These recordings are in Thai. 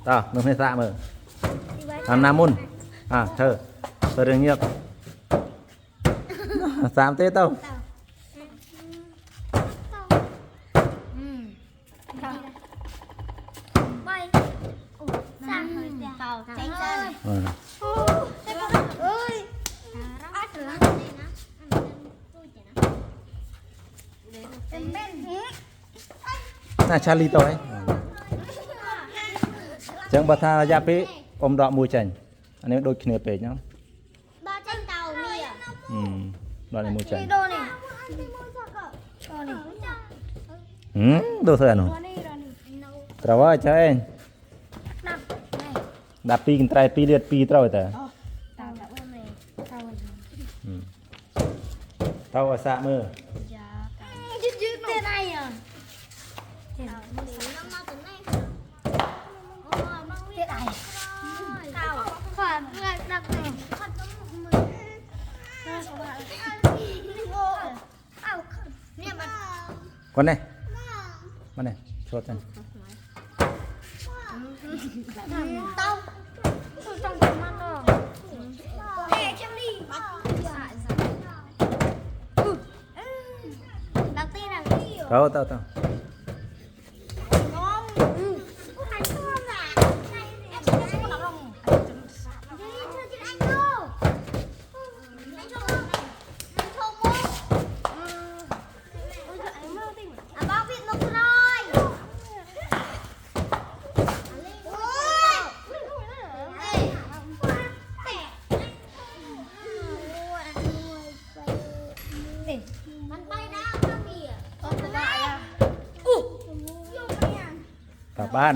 tao đừng hay dạ mà làm nam môn thơ đừng nghiệp giảm tê tao là Charlie tôi chẳng bật tha ra pé ôm đọ mùi chành anh em đôi kia pé nhá đọ này mùi chành đồ thôi anh trâu ơi chơi đạp pi cái trai pi liệt pi trâu vậy ta trâu ở xa mưa con này cho tên taoกลับบ้าน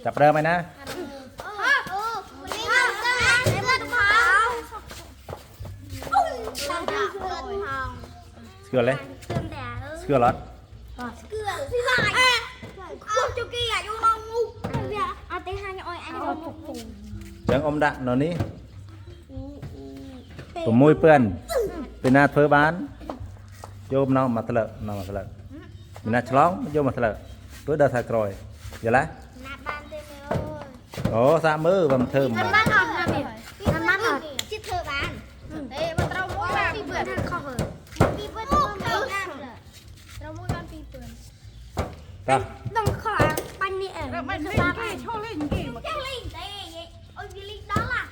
จับเริ่มไหมนะเสือเลยเสือรถจังอมดะนอนนี้ผมมวยเปื่อนเป็นนาเพื่อบ้านโยมน้องมาตะเลเป็นนาฉลองโยมมาตะเลเพื่อเดินทางกรอยอย่าละโอ้สามมือบำเทิมมาต้องขอปันนี่เองไม่ใช่โชว์เล่นกี่โชว์เล่นเต้โอ้ยลิงđó là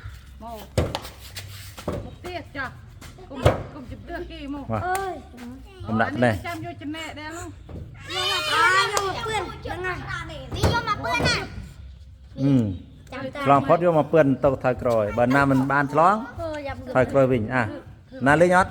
một tiết cho cùng chụp được kỳ mộtผมđặt này chăm vô chân mẹ đen luôn vô màเปื้อนยังไงนี่โยมาเปื้อนน่ะ ลองพอดโยมาเปื่อนตกทายกรอยบ้านน้ามันบานฉลองทายกรอยวิ่งน่าเลี้ยงยอด